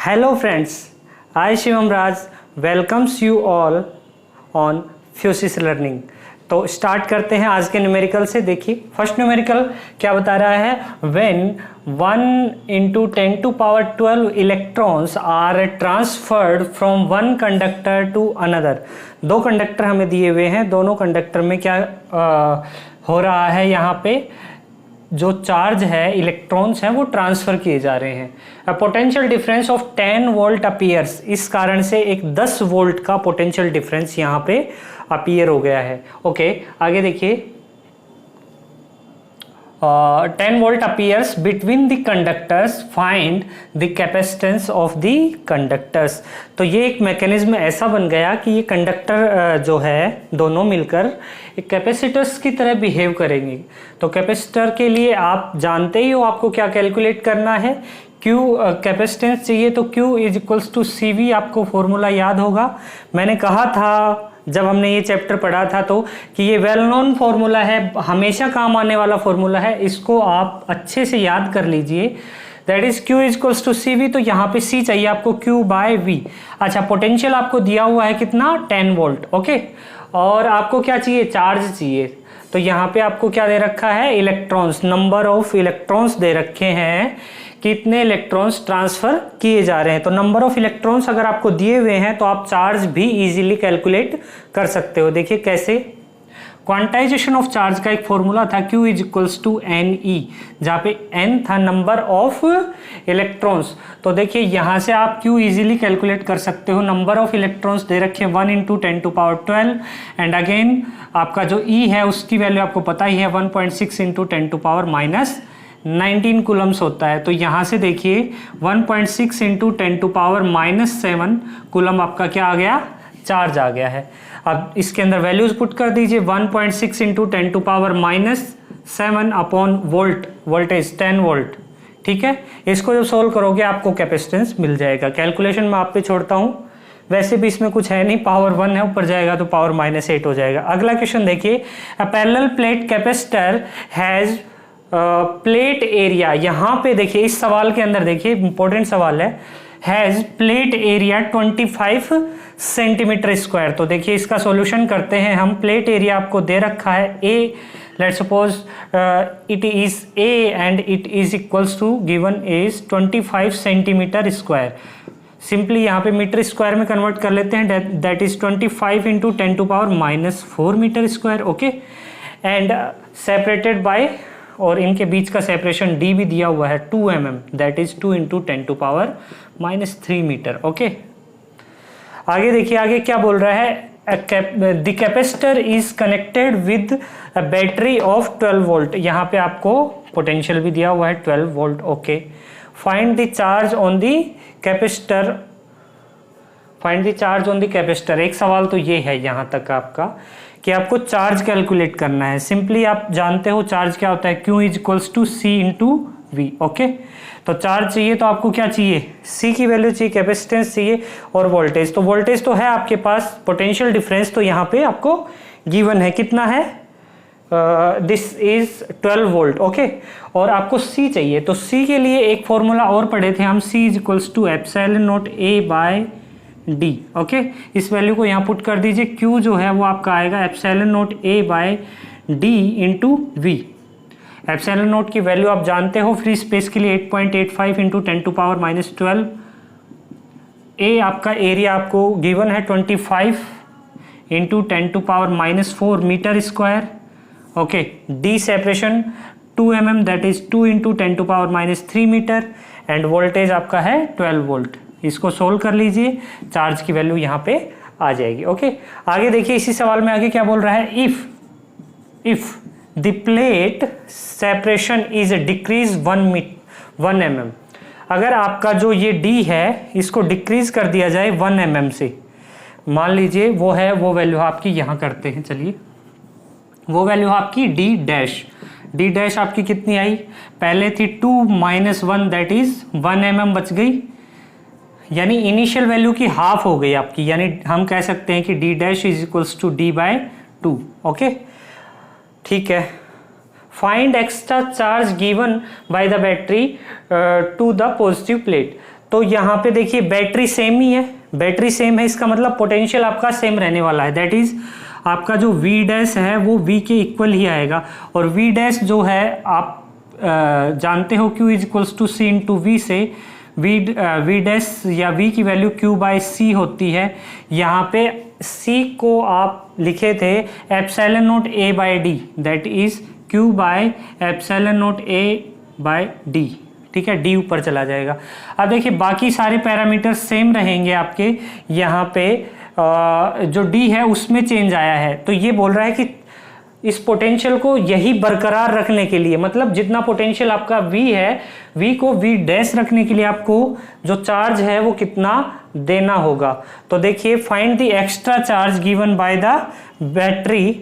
Hello friends, I Shivam Raj welcomes you all on Fusis Learning। तो start करते हैं आज के न्यूमेरिकल से। देखिए फर्स्ट न्यूमेरिकल क्या बता रहा है, when 1 × 10⁻12 electrons are transferred from one conductor to another. दो कंडक्टर हमें दिए हुए हैं, दोनों कंडक्टर में क्या हो रहा है, यहाँ पे जो चार्ज है, इलेक्ट्रॉन्स हैं, वो ट्रांसफर किए जा रहे हैं। A potential difference of 10 volt appears, इस कारण से एक 10 वोल्ट का पोटेंशियल डिफरेंस यहाँ पे अपीयर हो गया है। ओके, आगे देखिए 10 volt appears between the conductors, find the capacitance of the conductors. तो ये एक मैकेनिज्म ऐसा बन गया कि ये कंडक्टर जो है दोनों मिलकर एक कैपेसिटर्स की तरह बिहेव करेंगे। तो कैपेसिटर के लिए आप जानते ही हो आपको क्या कैलकुलेट करना है, Q कैपेसिटेंस चाहिए तो Q = CV, आपको फॉर्मूला याद होगा। मैंने कहा था जब हमने ये चैप्टर पढ़ा था तो कि ये वेल नोन फॉर्मूला है, हमेशा काम आने वाला फॉर्मूला है, इसको आप अच्छे से याद कर लीजिए। दैट इज Q = CV, तो यहाँ पे C चाहिए आपको, Q/V। अच्छा, पोटेंशियल आपको दिया हुआ है कितना, 10 वोल्ट। ओके, और आपको क्या चाहिए, चार्ज चाहिए। तो यहाँ पे आपको क्या दे रखा है, electrons, number of electrons they रखे हैं, कितने इलेक्ट्रॉन्स ट्रांसफर किए जा रहे हैं। तो नंबर ऑफ इलेक्ट्रॉन्स अगर आपको दिए हुए हैं तो आप चार्ज भी इजीली कैलकुलेट कर सकते हो। देखिए कैसे, क्वांटाइजेशन ऑफ चार्ज का एक फॉर्मूला था, Q = NE, जहाँ पे N था नंबर ऑफ इलेक्ट्रॉन्स। तो देखिए यहाँ से आप Q इजीली कैलकुलेट कर सकते हो। नंबर ऑफ इलेक्ट्रॉन्स दे रखे 1 × 10⁻12 एंड अगेन आपका जो E है उसकी वैल्यू आपको पता ही है, 1.6 × 10⁻−19 कूलम्स होता है। तो यहाँ से देखिए 1.6 × 10⁻−7 कूलम आपका क्या आ गया, चार्ज आ गया है। अब इसके अंदर वैल्यूज पुट कर दीजिए, 1.6 × 10⁻−7 अपॉन वोल्ट, वोल्टेज 10 वोल्ट। ठीक है, इसको जब सोल्व करोगे आपको कैपेसिटेंस मिल जाएगा। कैलकुलेशन में आप पे छोड़ता हूँ, वैसे भी इसमें कुछ है नहीं, पावर 1 है, ऊपर जाएगा तो पावर -8 हो जाएगा। अगला क्वेश्चन देखिए, a parallel plate capacitor has plate area. यहाँ पे देखिए इस सवाल के अंदर देखिए, इंपॉर्टेंट सवाल है, has plate area 25 centimetre square. तो देखिए इसका सॉल्यूशन करते हैं हम। प्लेट एरिया आपको दे रखा है A, let's suppose it is A and it is equals to given is 25 centimetre square. Simply यहाँ पे मीटर स्क्वायर में कन्वर्ट कर लेते हैं, that is 25 × 10⁻⁻4 metre square. Okay, and separated by, और इनके बीच का सेपरेशन D भी दिया हुआ है 2 mm, that is 2 × 10⁻³ metre. Okay, आगे देखिए, आगे क्या बोल रहा है, the capacitor is connected with a battery of 12 volt. यहाँ पे आपको पोटेंशियल भी दिया हुआ है 12 volt. Okay, find the charge on the capacitor, find the charge on the capacitor. एक सवाल तो ये है यहाँ तक आपका कि आपको चार्ज कैलकुलेट करना है। सिंपली आप जानते हो चार्ज क्या होता है, Q = C × V। ओके, तो चार्ज चाहिए तो आपको क्या चाहिए, C की वैल्यू चाहिए, कैपेसिटेंस चाहिए और वोल्टेज। तो वोल्टेज तो है आपके पास, पोटेंशियल डिफरेंस तो यहाँ पे आपको गिवन है, कितना है, दिस इज 12 वोल्ट। ओके, और आपको C चाहिए, तो C के लिए एक फॉर्मूला और पढ़े थे हम, C = ε0A/d। ओके, इस वैल्यू को यहाँ पुट कर दीजिए, Q जो है वो आपका आएगा ε0A/d × V। ε0 की वैल्यू आप जानते हो, फ्री स्पेस के लिए 8.85 × 10⁻12। A आपका एरिया आपको गिवन है 25 × 10⁻4 metre square. Okay, D separation 2 mm, that is 2 × 10⁻³ metre, and voltage आपका है 12 वोल्ट। इसको सोल्व कर लीजिए, चार्ज की वैल्यू यहाँ पे आ जाएगी। ओके, आगे देखिए इसी सवाल में आगे क्या बोल रहा है, if the plate separation is decrease 1 mm। अगर आपका जो ये D है इसको डिक्रीज कर दिया जाए 1 mm से, मान लीजिए वो है, वो वैल्यू आपकी यहाँ करते हैं, चलिए वो वैल्यू आपकी D डैश आपकी कितनी आई, पहले थी 2 - 1, दैट इज 1 mm बच गई, यानी इनिशियल वैल्यू की हाफ हो गई आपकी, यानी हम कह सकते हैं कि D' = D/2। ओके, ठीक है, find extra charge given by the battery to the positive plate. तो यहाँ पे देखिए बैटरी सेम ही है, बैटरी सेम है, इसका मतलब पोटेंशियल आपका सेम रहने वाला है। दैट इज आपका जो V डैश है वो V के इक्वल ही आएगा, और V डैश जो है आप जानते हो Q is equals to C into V से V डैश या V की वैल्यू Q बाय C होती है। यहाँ पे C को आप लिखे थे epsilon not A by D, that is Q by epsilon not A by D, ठीक है, D ऊपर चला जाएगा। अब देखिए बाकी सारे पैरामीटर सेम रहेंगे आपके, यहाँ पे जो D है उसमें चेंज आया है, तो ये बोल रहा है कि इस पोटेंशियल को यही बरकरार रखने के लिए, मतलब जितना पोटेंशियल आपका V है, V को V डैश रखने के लिए आपको जो चार्ज है वो कितना देना होगा। तो देखिए find the extra charge given by the battery,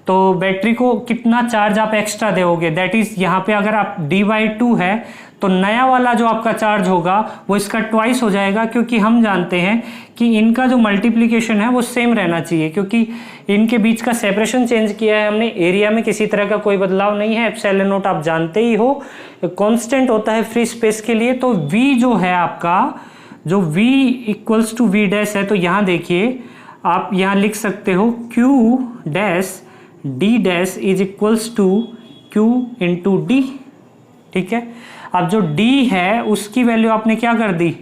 तो बैटरी को कितना चार्ज आप एक्स्ट्रा दोगे, दैट इज यहाँ पे अगर आप D/2 है तो नया वाला जो आपका चार्ज होगा वो इसका ट्वाइस हो जाएगा, क्योंकि हम जानते हैं कि इनका जो मल्टीप्लिकेशन है वो सेम रहना चाहिए, क्योंकि इनके बीच का सेपरेशन चेंज किया है हमने, एरिया में किसी तरह का कोई बदलाव नहीं है। एप्सिलॉन नॉट आप जानते ही हो कांस्टेंट होता है फ्री स्पेस के लिए। तो V जो है आपका, जो V equals to V dash है, तो यहाँ देखिए आप यहाँ लिख सकते हो Q dash D dash is equals to Q into D, ठीक है। अब जो D है उसकी वैल्यू आपने क्या कर दी,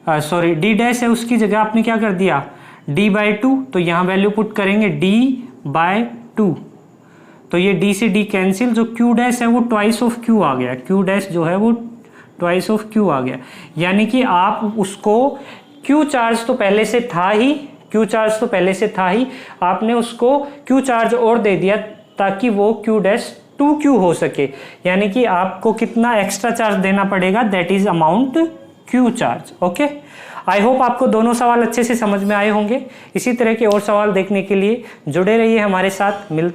सॉरी D डैश है उसकी जगह आपने क्या कर दिया D/2, तो यहाँ वैल्यू पुट करेंगे D/2, तो ये D से D कैंसिल, जो Q डैश है वो ट्वाइस ऑफ Q आ गया, Q डैश जो है वो ट्वाइस ऑफ Q आ गया, यानी कि आप उसको Q चार्ज तो पहले से था ही, Q चार्ज तो पहले से था ही, आपने उसको Q चार्ज और दे दिया ताकि वो Q डैश 2Q हो सके, यानी कि आपको कितना एक्स्ट्रा चार्ज देना पड़ेगा, that is amount Q charge. Okay, I hope आपको दोनों सवाल अच्छे से समझ में आए होंगे। इसी तरह के और सवाल देखने के लिए जुड़े रहिए हमारे साथ, मिलते